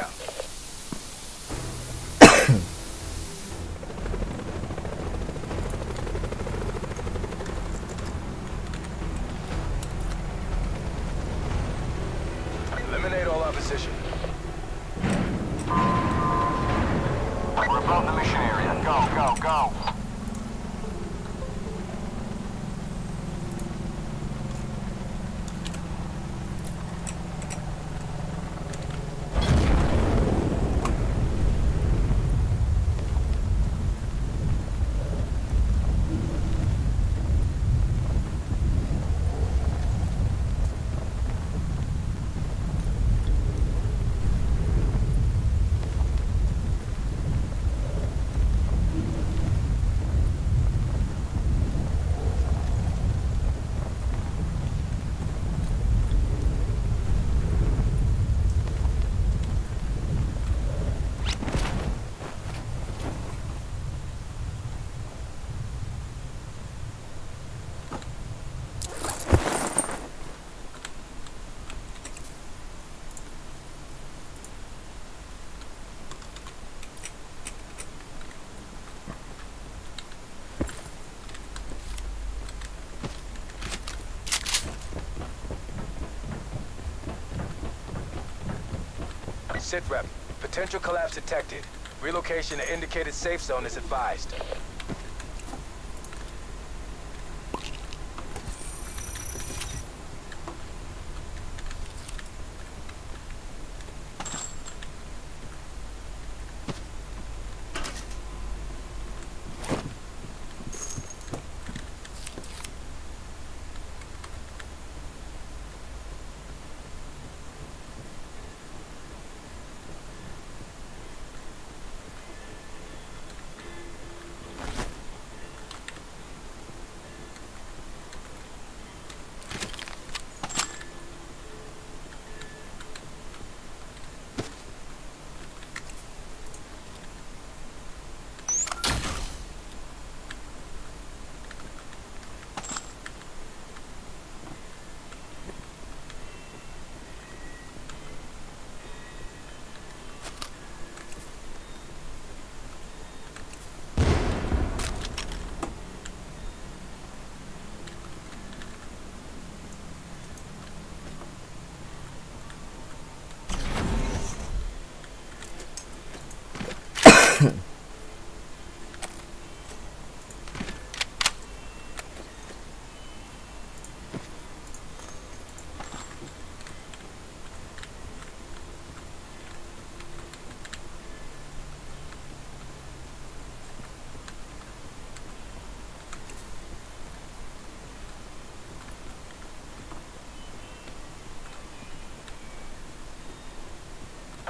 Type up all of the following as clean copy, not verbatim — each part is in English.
Blackout. Eliminate all opposition. We're above the mission area. Go, go, go. Sit rep. Potential collapse detected. Relocation to indicated safe zone is advised.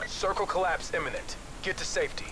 Circle collapse imminent. Get to safety.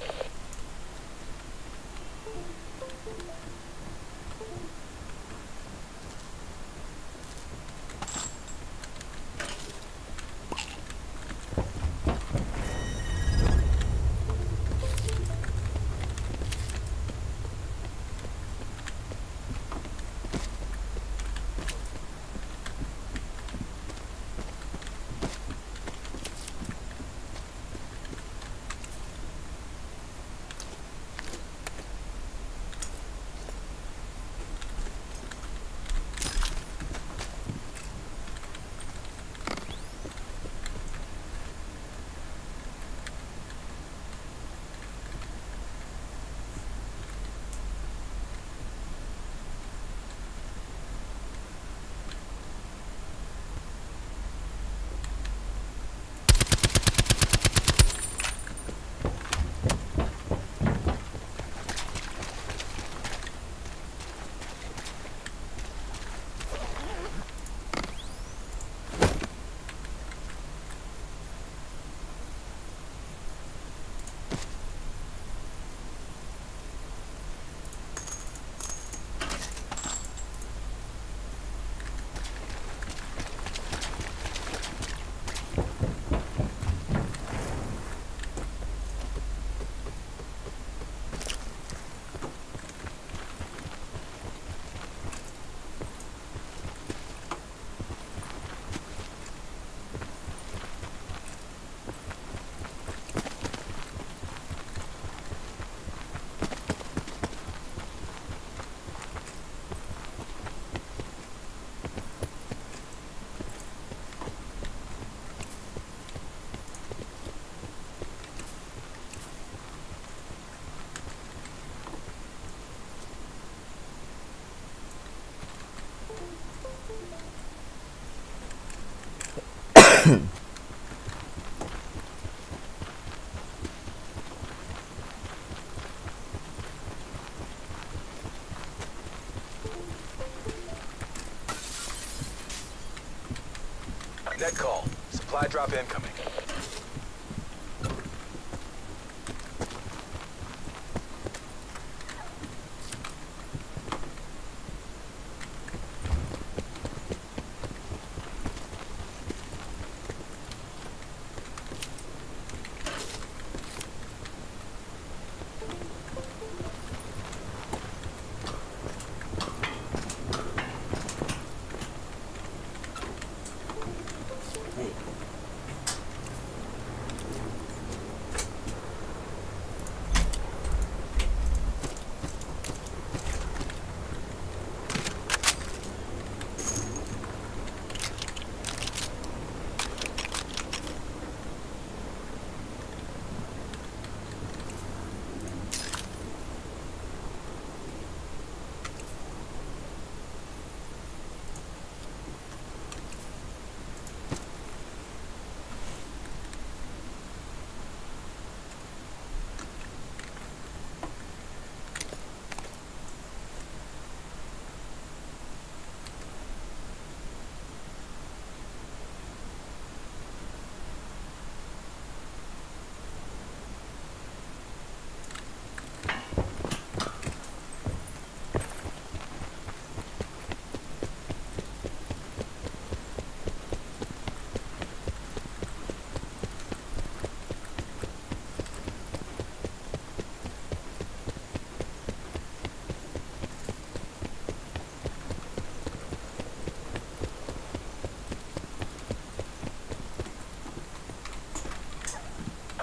Net call. Supply drop incoming.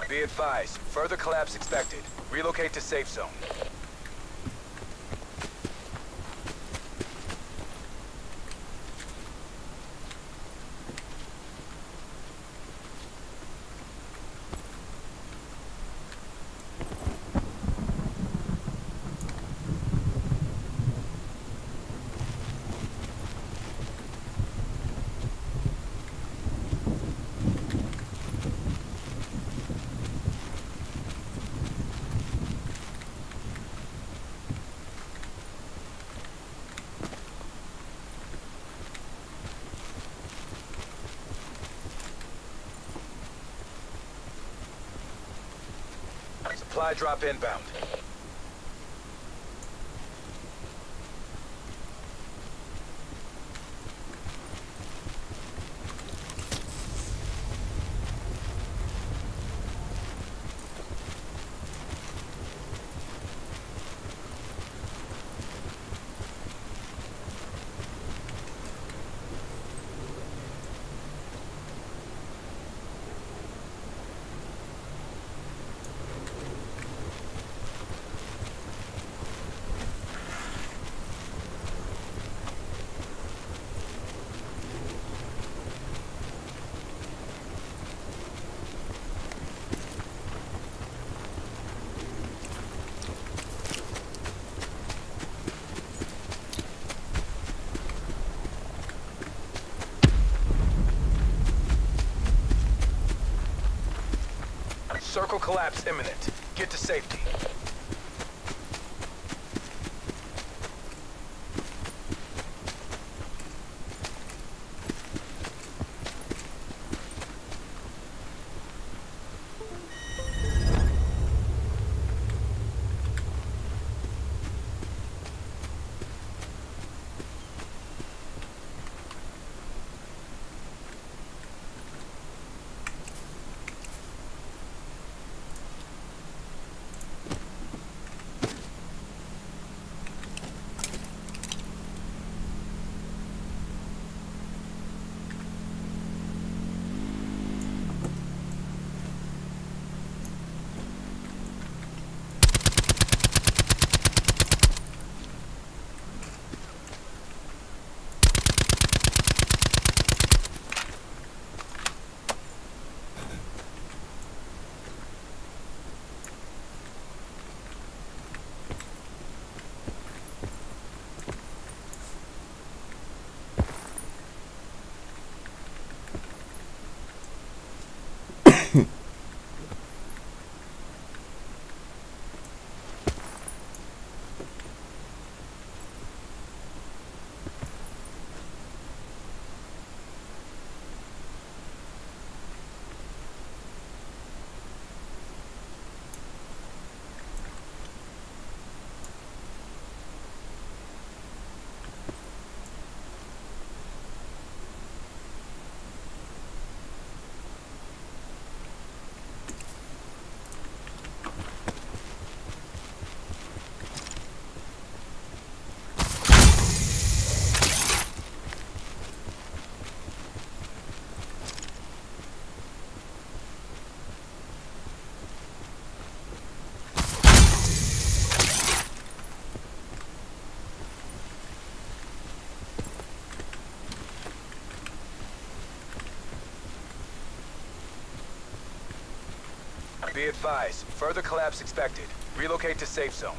Be advised, further collapse expected. Relocate to safe zone. Supply drop inbound. Circle collapse imminent. Get to safety. Be advised, further collapse expected. Relocate to safe zone.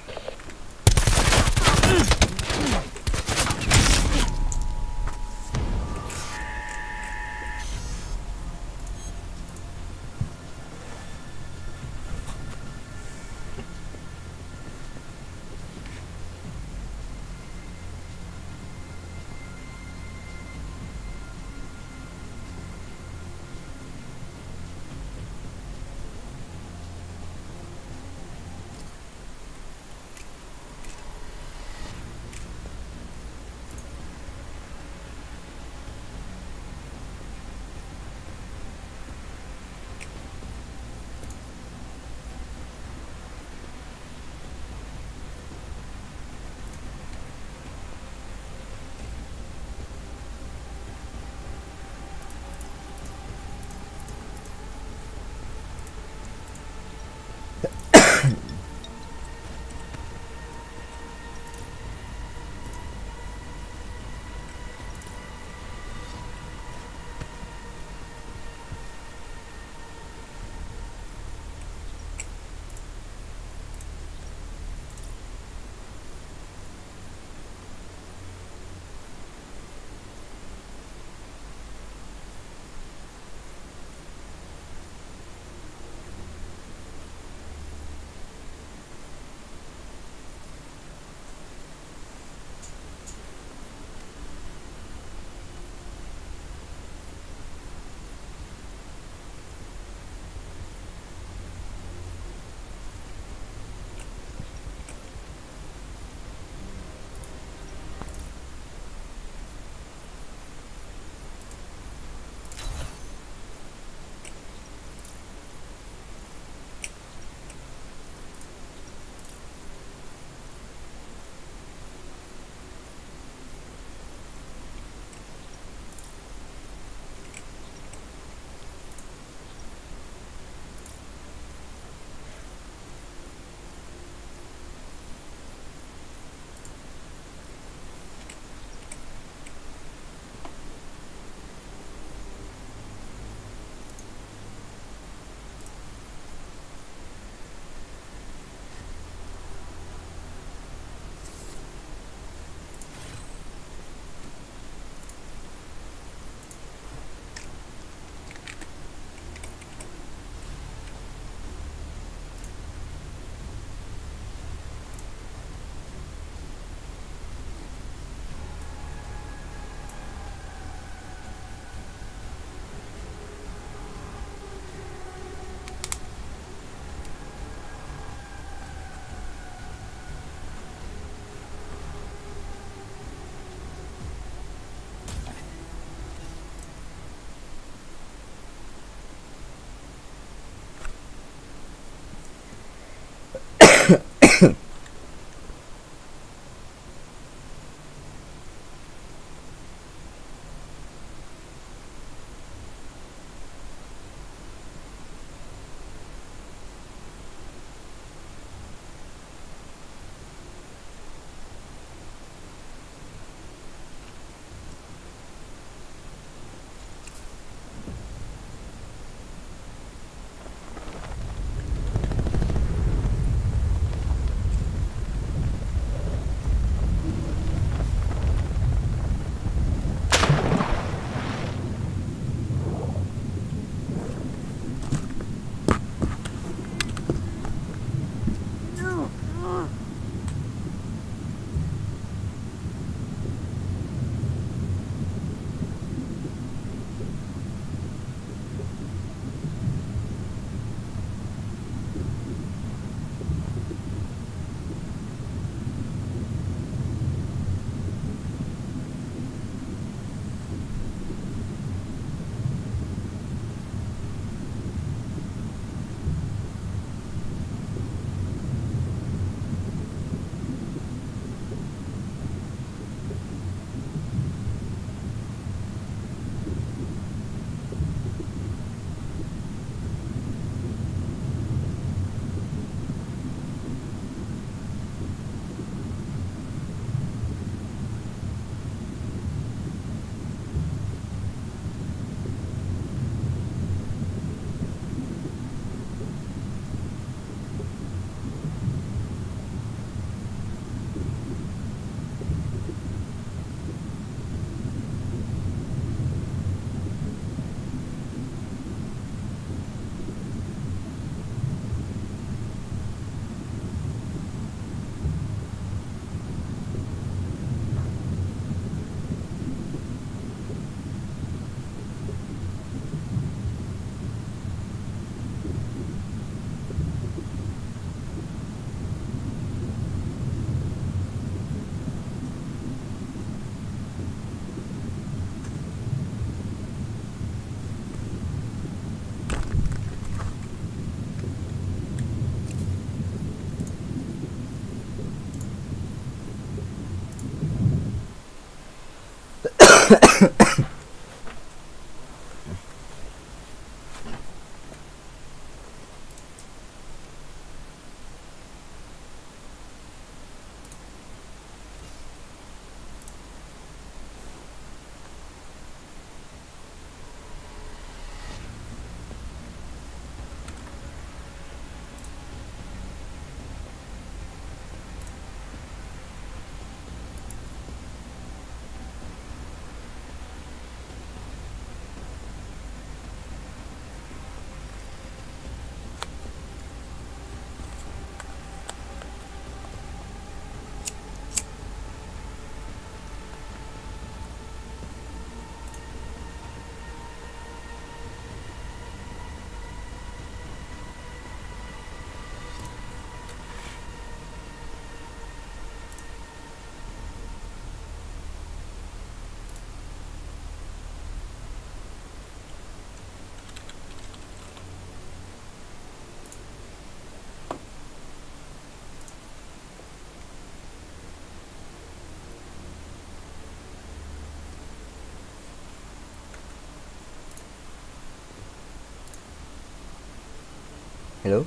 Hello?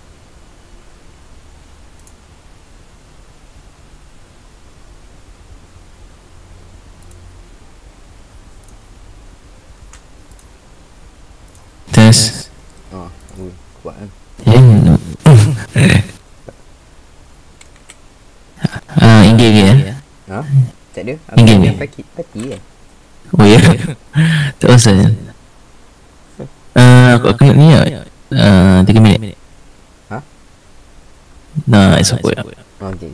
Tes. Kuat kan? Inggit ya. Ha? Tak ada? Aku Inggit yang ni. pati kan? Oh ya. Tak pasal. Aku ingat ni ya. 3 minit. Ha? Nah, it's okay. Okay.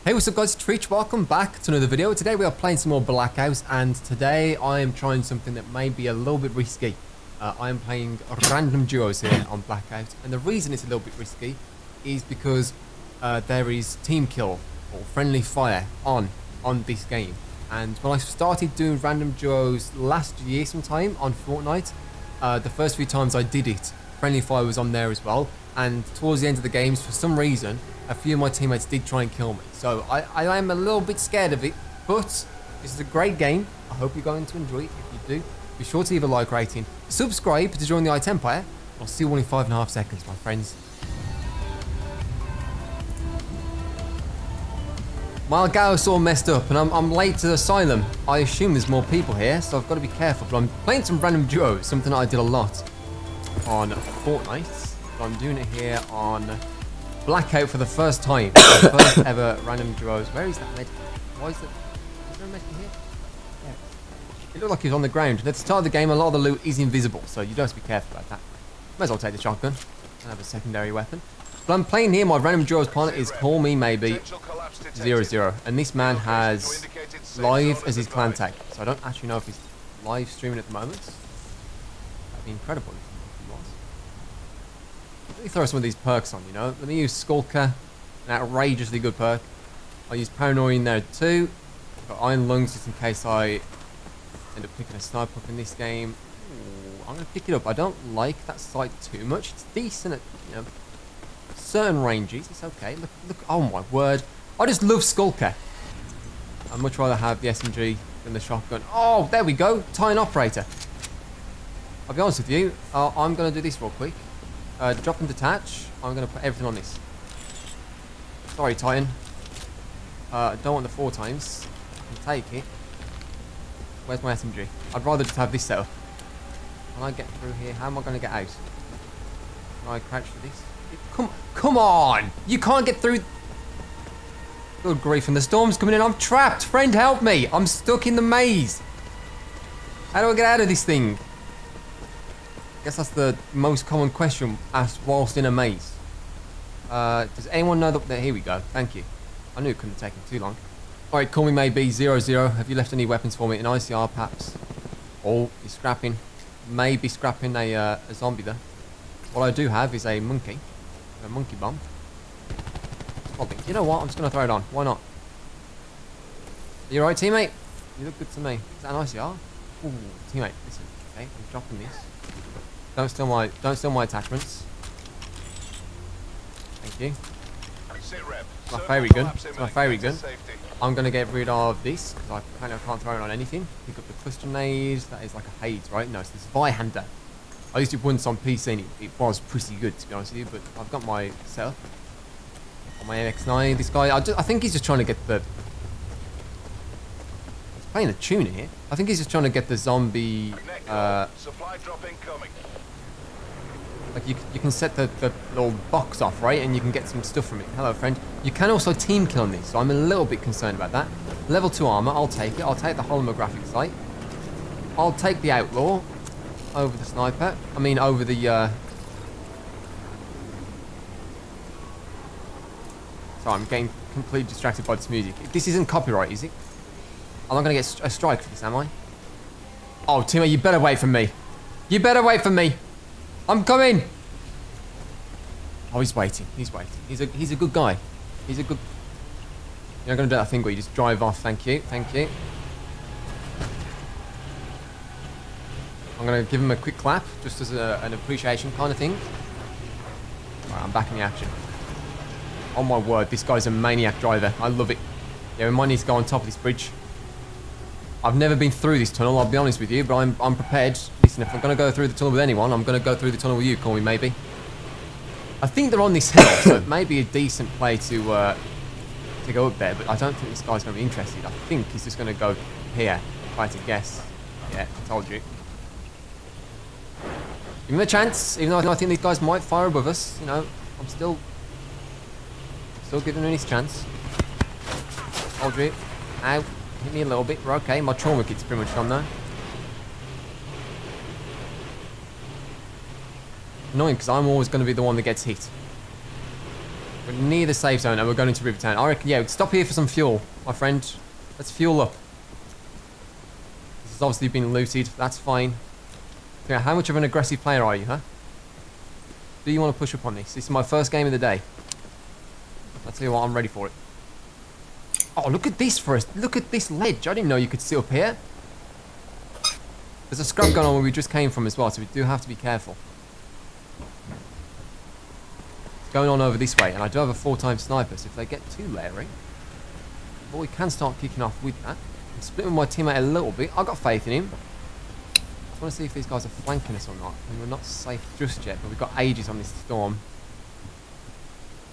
Hey, what's up guys, it's Treach. Welcome back to another video. Today we are playing some more Blackout, and today I am trying something that may be a little bit risky. I am playing random duos here on Blackout, and the reason it's a little bit risky is because there is team kill or friendly fire on this game. And when I started doing random duos last year sometime on Fortnite, the first few times I did it, friendly fire was on there as well. And towards the end of the games, for some reason, a few of my teammates did try and kill me. So I am a little bit scared of it, but this is a great game. I hope you're going to enjoy it. If you do, be sure to leave a like rating, subscribe to join the item Empire. I'll see you all in 5.5 seconds, my friends. My Gallo's all messed up, and I'm late to the asylum. I assume there's more people here, so I've got to be careful. But I'm playing some random duos, something that I did a lot on Fortnite. So I'm doing it here on Blackout for the first time. The first ever random duos. Where is that med? Why is there a med here? Yeah. It looked like it was on the ground. At the start of the game, a lot of the loot is invisible, so you do have to be careful about that. Might as well take the shotgun and have a secondary weapon. But I'm playing here. My random duos partner is Call Me Maybe 00, and this man has live as his clan tag. So I don't actually know if he's live streaming at the moment. That'd be incredible if he was. Let me throw some of these perks on, you know. Let me use Skulker, an outrageously good perk. I'll use Paranoia in there too. I've got Iron Lungs just in case I end up picking a sniper up in this game. Ooh, I'm going to pick it up. I don't like that sight too much. It's decent at, you know, certain ranges. It's okay. Look, oh my word. I just love Skulker. I'd much rather have the SMG than the shotgun. Oh, there we go. Titan Operator. I'll be honest with you. I'm going to do this real quick. Drop and detach. I'm going to put everything on this. Sorry, Titan. Don't want the 4 times. I can take it. Where's my SMG? I'd rather just have this set up. Can I get through here? How am I going to get out? Can I crouch for this? Come on! You can't get through. Good grief, and the storm's coming in. I'm trapped. Friend, help me. I'm stuck in the maze. How do I get out of this thing? I guess that's the most common question asked whilst in a maze. Does anyone know that? Here we go. Thank you. I knew it couldn't have taken too long. Alright, Call Me Maybe 00. Have you left any weapons for me? An ICR, perhaps? Oh, he's scrapping. Maybe scrapping a zombie there. What I do have is a monkey. A monkey bomb. You know what? I'm just going to throw it on. Why not? Are you alright, teammate? You look good to me. Is that an ICR? Ooh, teammate, listen. Okay, I'm dropping this. Don't steal my attachments. Thank you. It's my fairy gun. It's my fairy gun. I'm gonna get rid of this because I kind of can't throw it on anything. Pick up the cluster nades. That is like a haze, right? No, it's this Vihander. I used it once on PC and it was pretty good, to be honest with you. But I've got my setup on my MX9. This guy, I think he's just trying to get the. He's playing a tune here. I think he's just trying to get the zombie. Supply drop incoming. Like you can set the little box off, right? And you can get some stuff from it. Hello, friend. You can also team kill on this, so I'm a little bit concerned about that. Level 2 armor, I'll take it. I'll take the holographic sight. I'll take the outlaw over the sniper. I mean, over the... Sorry, I'm getting completely distracted by this music. This isn't copyright, is it? I'm not going to get a strike for this, am I? Oh, teammate, you better wait for me. You better wait for me. I'm coming. Oh, he's waiting. He's waiting. He's a good guy. He's a good. You're not gonna do that thing where you just drive off. Thank you. Thank you. I'm going to give him a quick clap, just as an appreciation kind of thing. Right, I'm back in the action. Oh my word, this guy's a maniac driver. I love it. Yeah, we might need to go on top of this bridge. I've never been through this tunnel, I'll be honest with you, but I'm prepared. Listen, if I'm going to go through the tunnel with anyone, I'm going to go through the tunnel with you, call me maybe. I think they're on this hill, so it may be a decent play to go up there, but I don't think this guy's going to be interested. I think he's just going to go here, if I had to guess. Yeah, I told you. Give him a chance, even though I think these guys might fire above us. You know, I'm still giving him his chance. Told you. Ow. Hit me a little bit. We're okay. My trauma kit's pretty much gone now. Annoying, because I'm always going to be the one that gets hit. We're near the safe zone and we're going into Rivertown. I reckon, yeah, stop here for some fuel, my friend. Let's fuel up. This has obviously been looted. That's fine. So, how much of an aggressive player are you, huh? Do you want to push up on this? This is my first game of the day. I'll tell you what, I'm ready for it. Oh, look at this for us. Look at this ledge. I didn't know you could sit up here. There's a scrub going on where we just came from as well, so we do have to be careful. It's going on over this way, and I do have a 4x sniper, so if they get too layering, well, we can start kicking off with that. I'm splitting my teammate a little bit. I've got faith in him. I want to see if these guys are flanking us or not. I mean, we're not safe just yet, but we've got ages on this storm.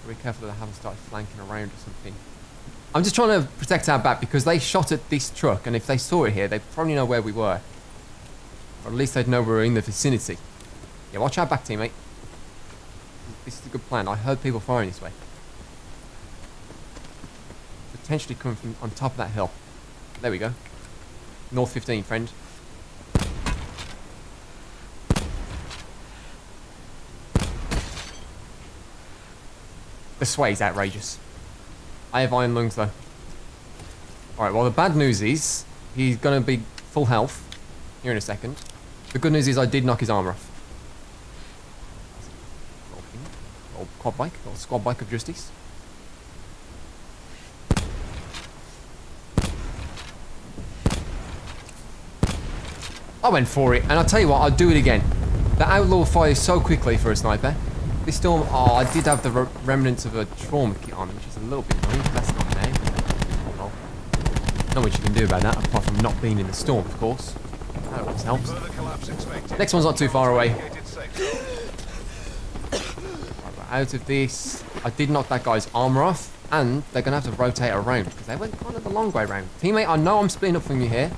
Be careful that they haven't started flanking around or something. I'm just trying to protect our back because they shot at this truck, and if they saw it here, they'd probably know where we were. Or at least they'd know we were in the vicinity. Yeah, watch our back, teammate. This is a good plan. I heard people firing this way. Potentially coming from on top of that hill. There we go. North 15, friend. The sway's outrageous. I have iron lungs though. Alright, well the bad news is he's gonna be full health here in a second. The good news is I did knock his armor off. Little quad bike, little squad bike of justice. I went for it, and I'll tell you what, I'll do it again. The outlaw fires so quickly for a sniper. This storm, oh, I did have the remnants of a trauma kit on, which is a little bit annoying. That's not there. Well, not much you can do about that, apart from not being in the storm, of course. That always helps. Next one's not too far away. Right, we're out of this. I did knock that guy's armor off, and they're going to have to rotate around, because they went kind of the long way around. Teammate, I know I'm splitting up from you here.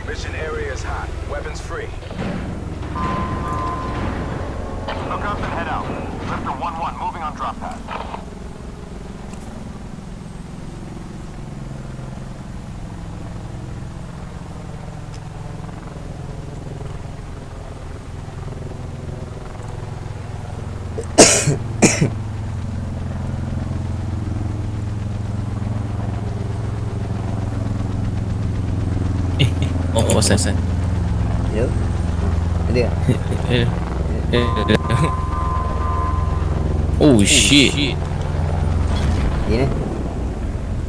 Mission area is hot. Weapons free. Look up and head out. Lifter 1-1 moving on drop pad. Oh, bosan. Hello? Ada tak? Oh shit. Ni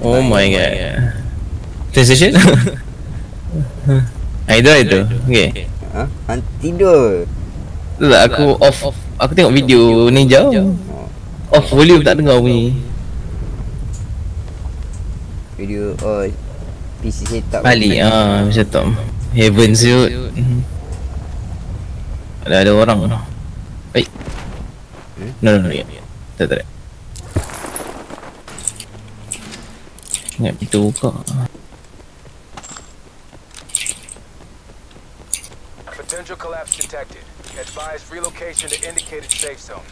Oh my god. PlayStation? Itu. Okay. Ha? Han tidur. Tu tak aku off. Aku tengok video ni jauh. Off volume tak dengar bunyi. Video PC setup. Balik macam tu. Heaven suit. Ada orang. Baik. No. Tak. Ingat pintu buka. Potential collapse detected. Advise relocation to indicated safe zone.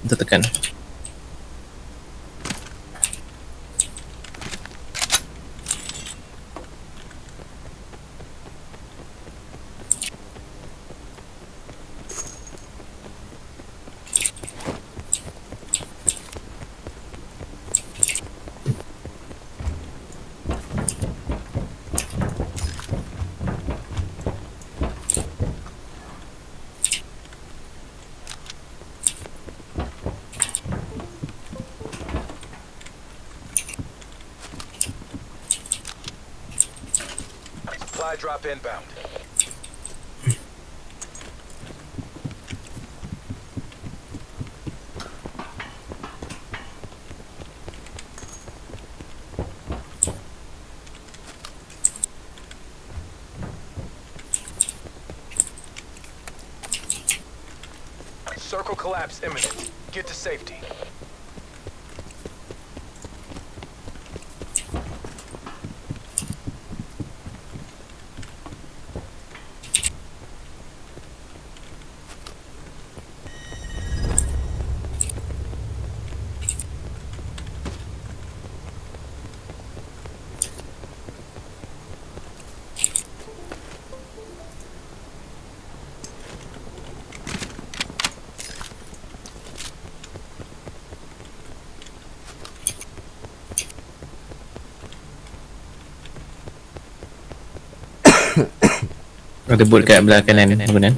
Kita tekan. Supply drop inbound. Circle collapse imminent. Get to safety. Ada bolt kat belah kanan bangunan.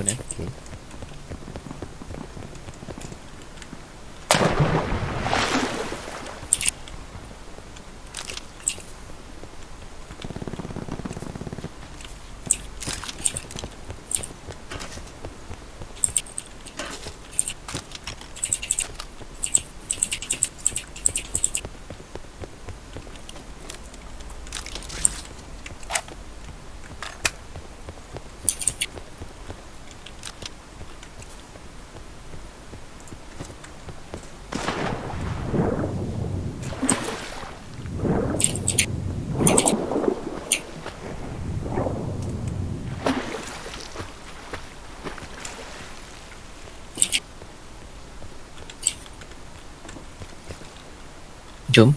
Jom.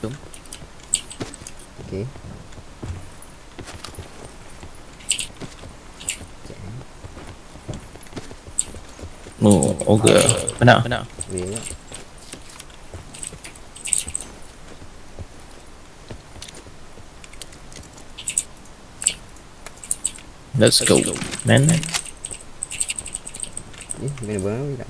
Okay. Oh, ogre. Benar. Boleh tak? Let's go, man. Kena barang tak?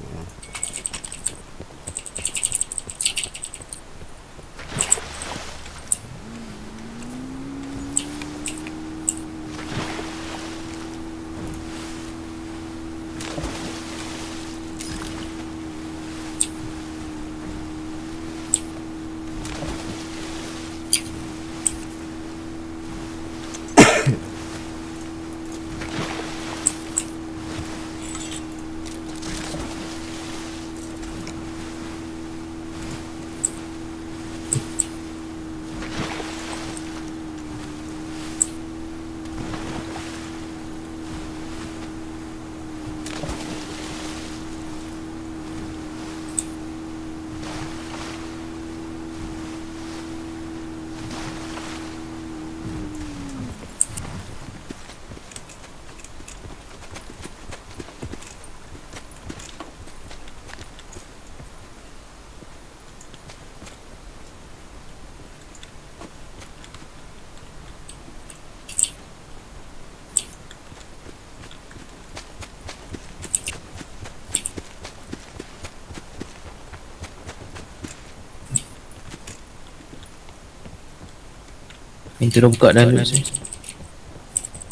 Pintu dah buka dah dulu sih.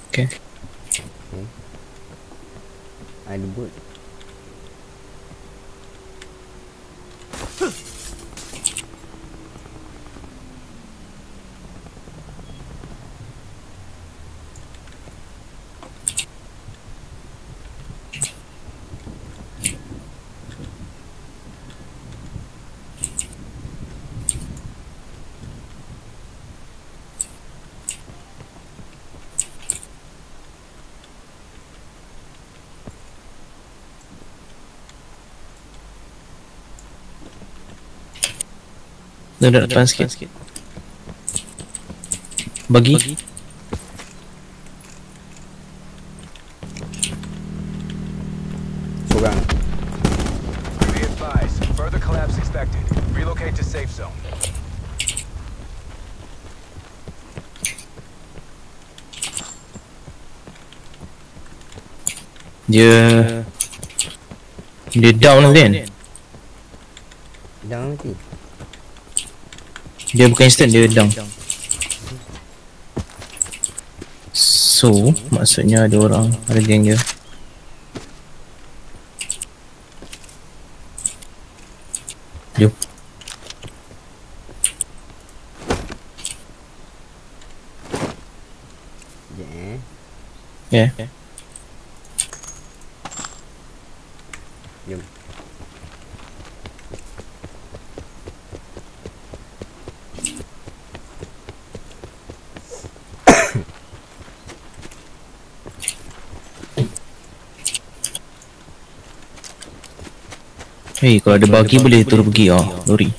Okay. Ada bot. Dah depan sikit. Bagi. Seorang. Be advised, further collapse expected. Relocate to safe zone. Dia down lah kan? Dah mati. Dia bukan instant, dia down. So, maksudnya ada orang, ada geng dia. Jom. Ya. Yeah. Jom. Hei, kalau ada bagi boleh turun pergi lori.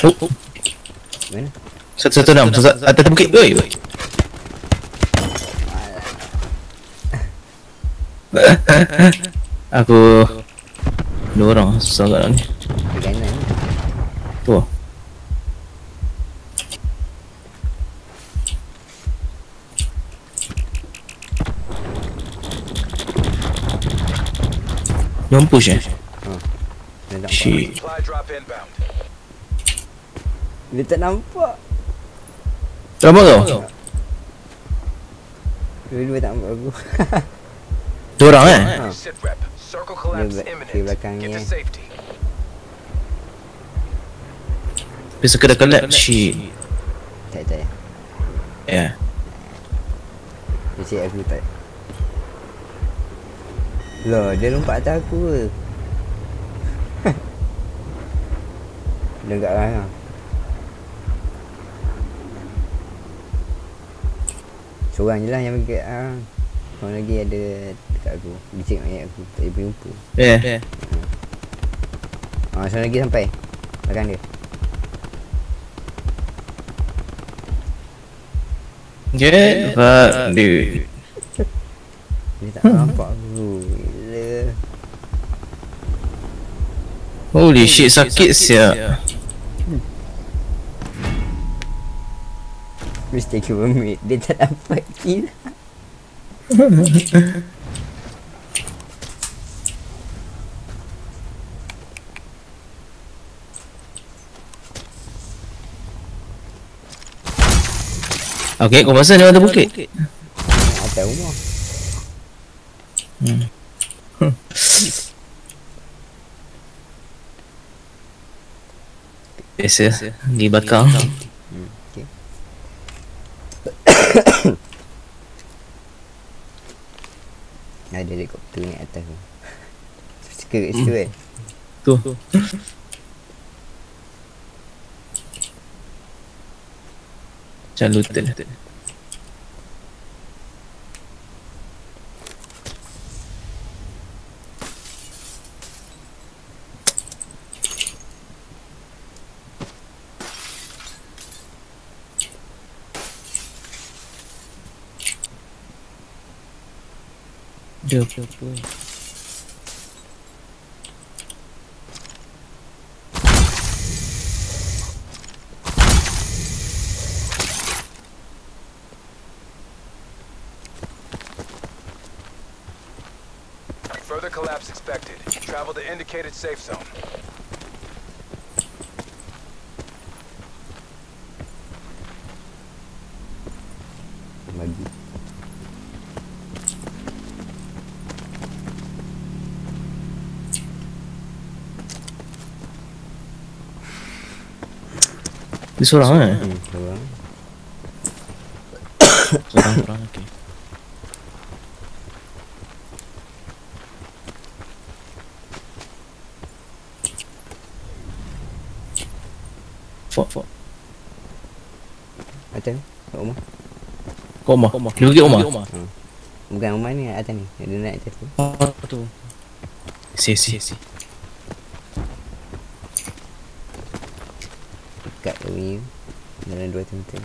Oh, Mana? satu enam, atas bukit. Oi. Aku dua orang susah kat ni. Di kanan. Tu. Don't push Dah nampak. Shit. Supply drop inbound. Dia tak nampak. Nampak kau? Dua-dua tak nampak aku. Dua orang Sit rep. Circle collapse Dia imminent. di belakangnya. Get to safety. Bisa kena collab. Shit. Tak. Yeah. Dia cek aku tak. Loh, dia lompat atas aku ke? Dia kat lah. Seorang je lah yang pergi kat orang lagi ada dekat aku. Dia cek ayat aku. Tak boleh jumpa. Yeah. Seorang lagi sampai belakang dia. Get fucked, dude. Dia tak nampak aku. Gila. Holy shit, sakit siap. Mesti aku bermit. Dia tak dapat kill. Okay, kau pasal dia ada bukit. Atas rumah. Biasa dibakar. Okay. Ada helikopter ni atas tu. Suka kat situ kan. Tu. Macam looted. Dia apa? Further collapse expected. Travel to indicated safe zone. Bagi. Dia seorang Seorang. Seorang, okey. Fok. Atas ni. Kat rumah. Koma. Dia pergi rumah. Bukan rumah ni, atas ni. Dia naik atas tu. Tu. Si. ni dalam 2 tentang.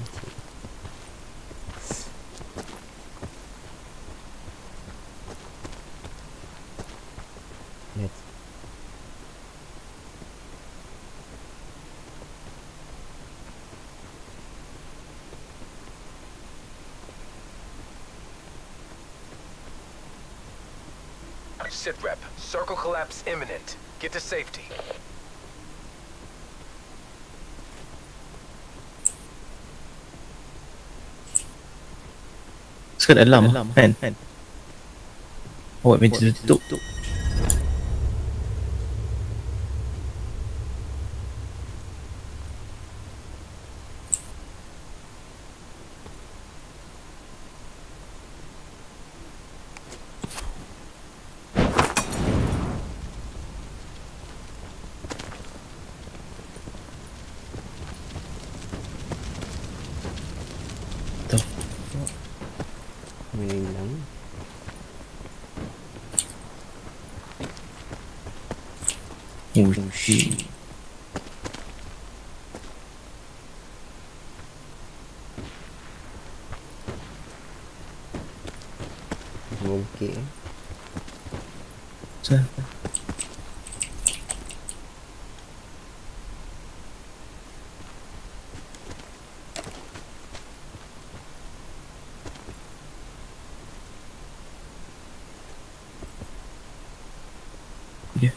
Let's Sit rep. Circle collapse imminent. Get to safety. Sekat dalam kan. Awak pintu tutup. hilang. Oh shit. Okey. Yeah.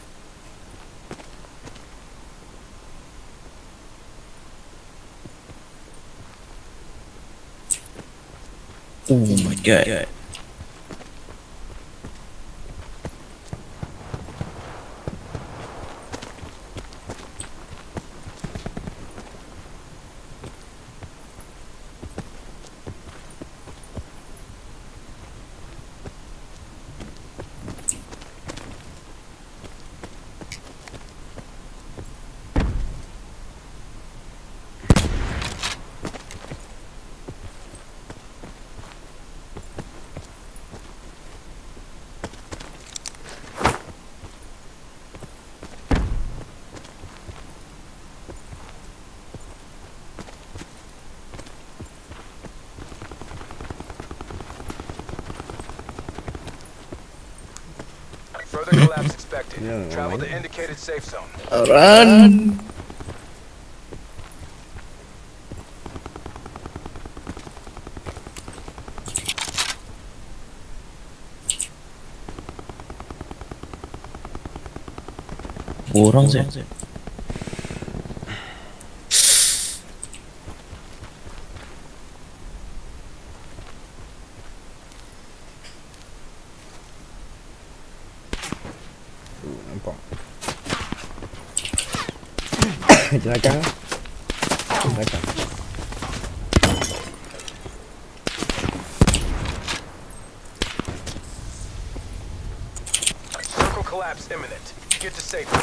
Oh my god. Further collapse expected. No, Travel why? to indicated safe zone. Run. Orang je. Nampak. Jelakang lah. Jelakang. Circle collapse imminent. Get to safety.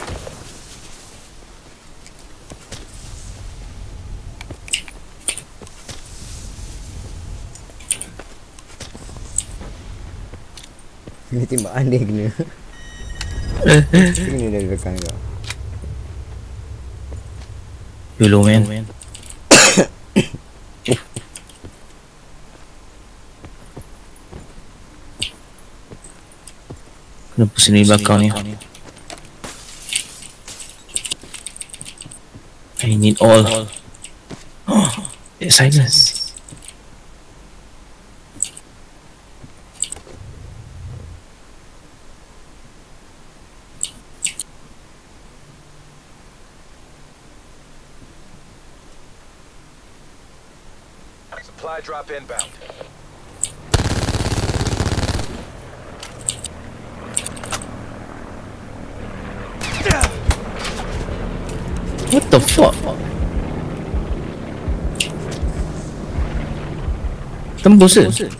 Dia tembakan dia kena. Dia kena dari belakang kau. Dulu man. Kena pusing di belakang ni. I need all. It's silence. Supply drop inbound. What the fuck? Tembus ke?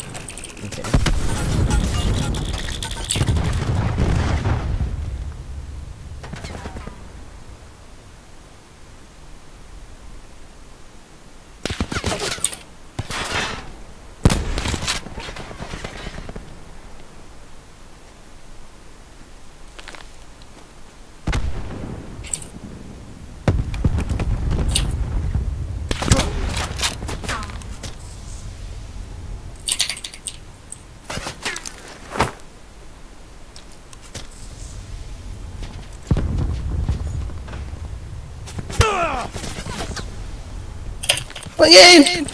Again!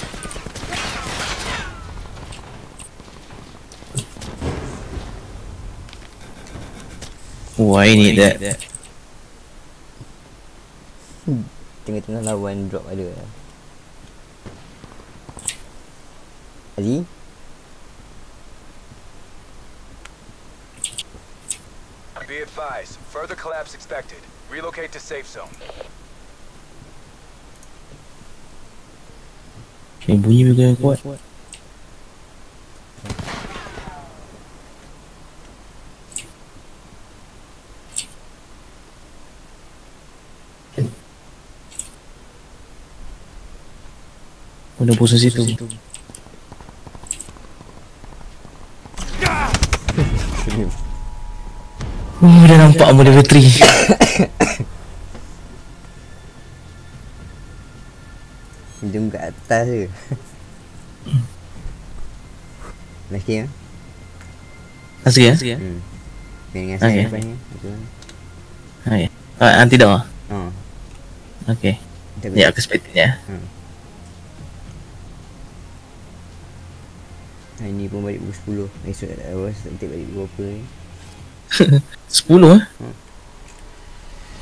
Oh, I need that. Tengah-tengah lawan drop ada. Ali? Be advised, further collapse expected. Relocate to safe zone. Okay, bunyi juga kuat. Ada pusing situ. Dah nampak ambil level 3. Jom kat atas je. Last game Asli ya? Main dengan saya Okay. lepas ni. Okay. Nanti dah. Oh. Okay. Ya, aku expectnya. Hari ni pun balik pukul 10. Esok awas tak balik pukul berapa ni. 10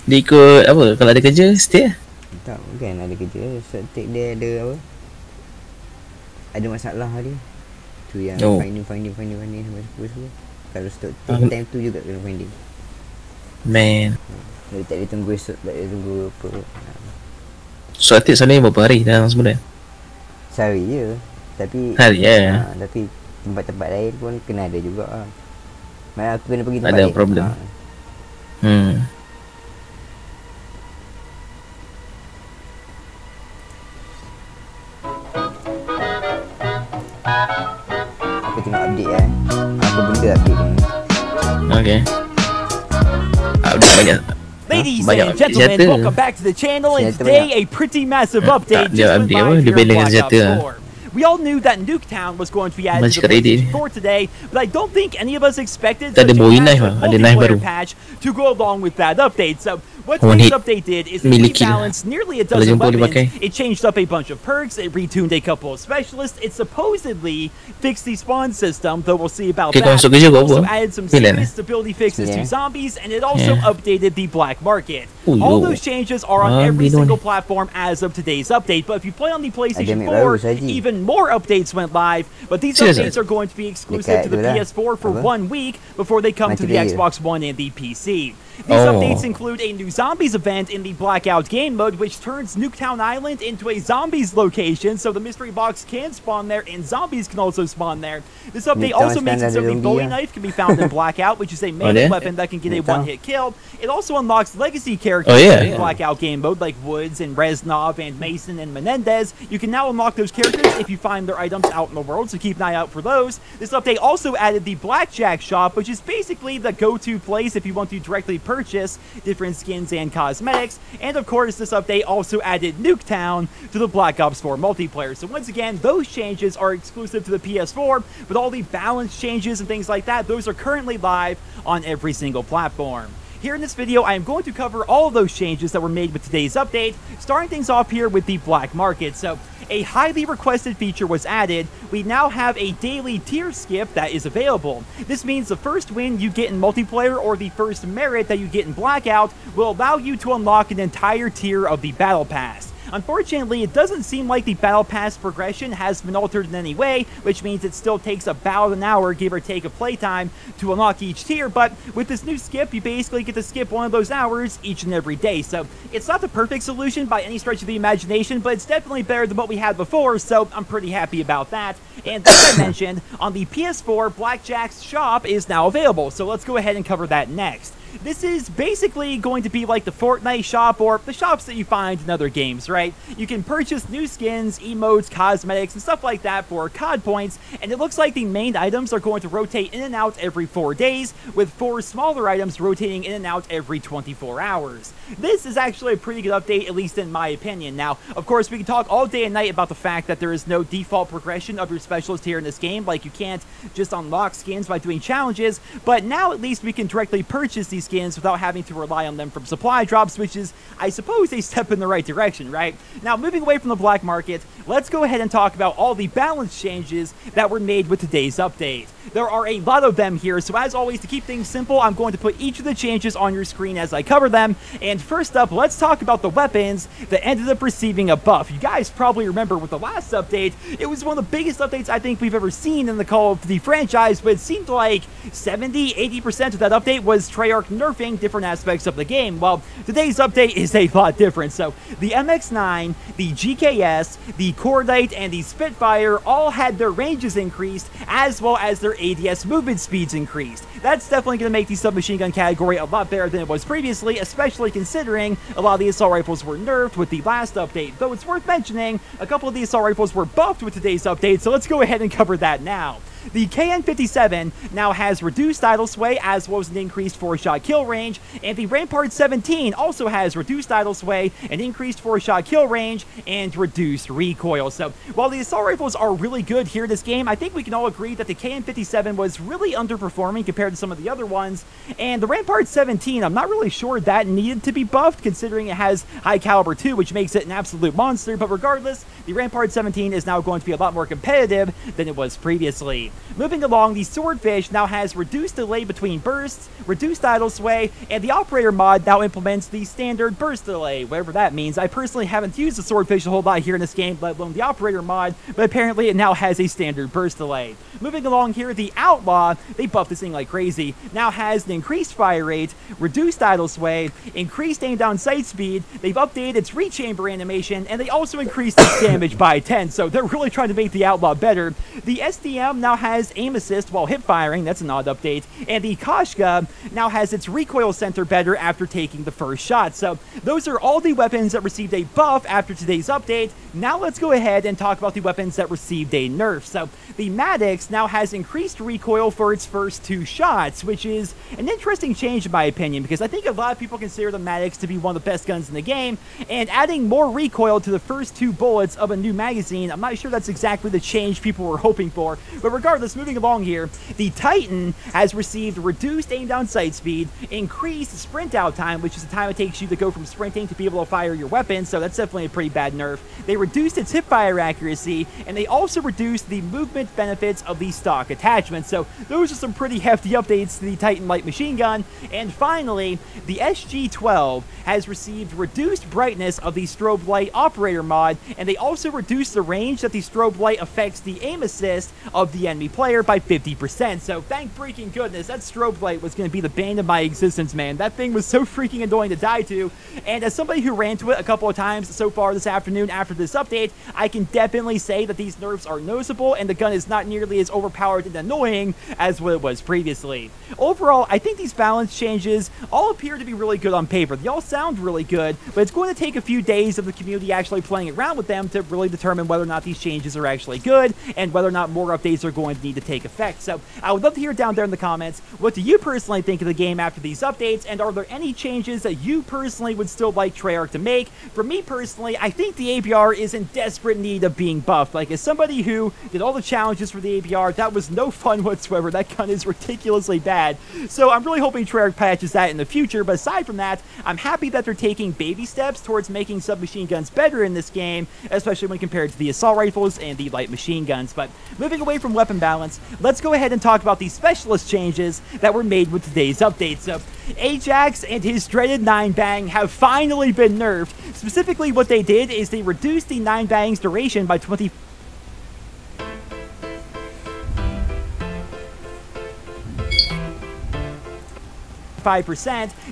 Dia ikut apa? Kalau ada kerja, stay lah. Tak, bukan ada kerja. Short take dia ada apa? Ada masalah dia. Tu yang finding sampai 10. Kalau short take time tu juga kena finding. Man. Dia tak boleh tunggu esok, tak boleh tunggu apa. So atik selalu berapa hari dalam sebulan? Sehari je. Tapi Hari ya. tapi tempat-tempat lain pun kena ada juga lah. Malah aku kena pergi tempat Ada lain. problem. Aku tengok update apa benda update ni. Okay. Update banyak. Ladies banyak and gentlemen, senjata. welcome back to the channel, and Senjata today a pretty massive update dia just went update apa? live Dia here bela in dengan Blackout senjata. 4. We all knew that Nuketown was going to be added Masih to the ready. PlayStation 4 today, but I don't think any of us expected Tak ada such a bowie knife massive lah, ada knife multiplayer baru. patch to go along with that update. So what One today's hit. update did is it Miliki lah. rebalanced nearly a Kalau dozen jumpa boleh weapons. pakai. It changed up a bunch of perks. It retuned a couple of specialists. It supposedly fixed the spawn system, though we'll see about Okay, that. kau masuk kerja It kau also apa? added some Pilihan serious stability fixes to Yeah. zombies, and it also updated the black market. Oh, All yo. those changes are on every Bidon. single platform as of today's update. But if you play on the PlayStation Ada map baru 4, saja. even more updates went live. But these Serious? updates are going to be exclusive Dekat to the tu lah. PS4 for Apa? 1 week before they come to the Multiplayer. Xbox One and the PC. These updates include a new zombies event in the Blackout game mode, which turns Nuketown Island into a zombies location, so the mystery box can spawn there and zombies can also spawn there. This update Nuketown also makes it so the standard Bowie zombie, knife can be found in Blackout, which is a melee yeah? weapon that can get a Nuketown. one-hit kill. It also unlocks legacy characters in the Blackout game mode, like Woods and Reznov and Mason and Menendez. You can now unlock those characters if you find their items out in the world, so keep an eye out for those. This update also added the Blackjack shop, which is basically the go-to place if you want to directly purchase different skins and cosmetics. And of course, this update also added Nuketown to the Black Ops 4 multiplayer. So once again, those changes are exclusive to the PS4, but all the balance changes and things like that, those are currently live on every single platform. Here in this video, I am going to cover all of those changes that were made with today's update, starting things off here with the black market. So, a highly requested feature was added. We now have a daily tier skip that is available. This means the first win you get in multiplayer or the first merit that you get in Blackout will allow you to unlock an entire tier of the Battle Pass. Unfortunately, it doesn't seem like the Battle Pass progression has been altered in any way, which means it still takes about an hour, give or take, of playtime to unlock each tier, but with this new skip, you basically get to skip one of those hours each and every day. So it's not the perfect solution by any stretch of the imagination, but it's definitely better than what we had before, so I'm pretty happy about that. And as I mentioned, on the PS4, Blackjack's shop is now available, so let's go ahead and cover that next. This is basically going to be like the Fortnite shop or the shops that you find in other games, right? You can purchase new skins, emotes, cosmetics, and stuff like that for COD points, and it looks like the main items are going to rotate in and out every 4 days, with 4 smaller items rotating in and out every 24 hours. This is actually a pretty good update, at least in my opinion. Now, of course, we can talk all day and night about the fact that there is no default progression of your specialist here in this game, like you can't just unlock skins by doing challenges, but now at least we can directly purchase these these skins without having to rely on them from supply drops, which is, I suppose, a step in the right direction, right? Now, moving away from the black market, let's go ahead and talk about all the balance changes that were made with today's update. There are a lot of them here, so as always, to keep things simple, I'm going to put each of the changes on your screen as I cover them. And first up, let's talk about the weapons that ended up receiving a buff. You guys probably remember with the last update, it was one of the biggest updates I think we've ever seen in the Call of Duty franchise, but it seemed like 70-80% of that update was Treyarch nerfing different aspects of the game. Well, today's update is a lot different. So the MX-9, the GKS, the Cordite, and the Spitfire all had their ranges increased, as well as their ADS movement speeds increased. That's definitely going to make the submachine gun category a lot better than it was previously, especially considering a lot of the assault rifles were nerfed with the last update. Though it's worth mentioning, a couple of the assault rifles were buffed with today's update, so let's go ahead and cover that now. The KN-57 now has reduced idle sway as well as an increased 4-shot kill range, and the Rampart 17 also has reduced idle sway, an increased 4-shot kill range, and reduced recoil. So while the assault rifles are really good here in this game, I think we can all agree that the KN-57 was really underperforming compared to some of the other ones, and the Rampart 17, I'm not really sure that needed to be buffed considering it has high caliber 2, which makes it an absolute monster, but regardless, the Rampart 17 is now going to be a lot more competitive than it was previously. Moving along, the Swordfish now has reduced delay between bursts, reduced idle sway, and the Operator mod now implements the standard burst delay, whatever that means. I personally haven't used the Swordfish a whole lot here in this game, let alone the Operator mod, but apparently it now has a standard burst delay. Moving along here, the Outlaw, they buffed this thing like crazy, now has an increased fire rate, reduced idle sway, increased aim down sight speed, they've updated its rechamber animation, and they also increased its damage by 10, so they're really trying to make the Outlaw better. The SDM now has aim assist while hip firing, that's an odd update, and the Koshka now has its recoil center better after taking the first shot. So those are all the weapons that received a buff after today's update. Now let's go ahead and talk about the weapons that received a nerf. So the Maddox now has increased recoil for its first 2 shots, which is an interesting change in my opinion, because I think a lot of people consider the Maddox to be one of the best guns in the game, and adding more recoil to the first 2 bullets of a new magazine, I'm not sure that's exactly the change people were hoping for. But regardless, moving along here, the Titan has received reduced aim down sight speed, increased sprint out time, which is the time it takes you to go from sprinting to be able to fire your weapon, so that's definitely a pretty bad nerf. They reduced its hip fire accuracy, and they also reduced the movement benefits of the stock attachment. So those are some pretty hefty updates to the Titan light machine gun. And finally, the SG-12 has received reduced brightness of the strobe light operator mod, and they also reduced the range that the strobe light affects the aim assist of the enemy player by 50%. So thank freaking goodness, that strobe light was going to be the bane of my existence, man. That thing was so freaking annoying to die to, and as somebody who ran to it a couple of times so far this afternoon after this update, I can definitely say that these nerfs are noticeable, and the gun is not nearly as overpowered and annoying as what it was previously. Overall, I think these balance changes all appear to be really good on paper. They all sound really good, but it's going to take a few days of the community actually playing around with them to really determine whether or not these changes are actually good, and whether or not more updates are going to need to take effect. So I would love to hear down there in the comments, what do you personally think of the game after these updates, and are there any changes that you personally would still like Treyarch to make? For me personally, I think the APR is in desperate need of being buffed. Like, as somebody who did all the challenges for the APR, that was no fun whatsoever. That gun is ridiculously bad. So I'm really hoping Treyarch patches that in the future, but aside from that, I'm happy that they're taking baby steps towards making submachine guns better in this game, especially when compared to the assault rifles and the light machine guns. But moving away from weapon balance, let's go ahead and talk about the specialist changes that were made with today's update. So Ajax and his dreaded 9-bang have finally been nerfed. Specifically, what they did is they reduced the 9-bang's duration by 25%.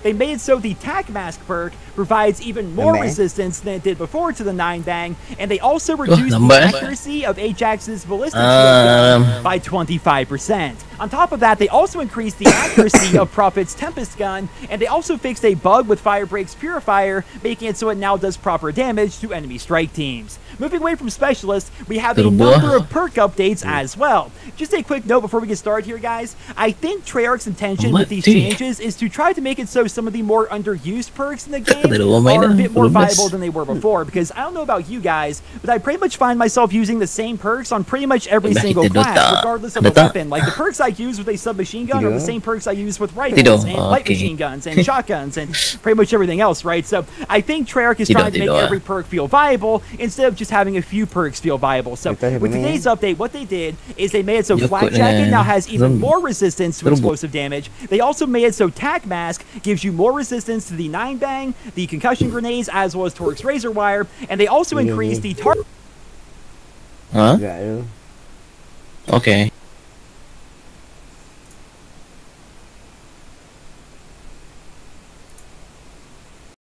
They made it so the Tac Mask perk provides even more resistance than it did before to the 9-bang, and they also reduced the accuracy of Ajax's ballistic gun by 25%. On top of that, they also increased the accuracy of Prophet's Tempest gun, and they also fixed a bug with Firebreak's Purifier, making it so it now does proper damage to enemy strike teams. moving away from specialists, we have a number of perk updates as well. Just a quick note before we get started here, guys. I think Treyarch's intention with these changes is to try to make it so some of the more underused perks in the game are a bit more viable than they were before. Because I don't know about you guys, but I pretty much find myself using the same perks on pretty much every single class, regardless of the weapon. Like the perks I use with a submachine gun are the same perks I use with rifles and light machine guns and shotguns and pretty much everything else, right? So I think Treyarch is trying to make every perk feel viable instead of just having a few perks feel viable. So with today's update, what they did is they made it so Flak Jacket now has even more resistance to explosive damage. They also made it so Tac Mask gives you more resistance to the 9-bang, the concussion grenades, as well as Torx Razor Wire, and they also increased the target. Huh? Okay.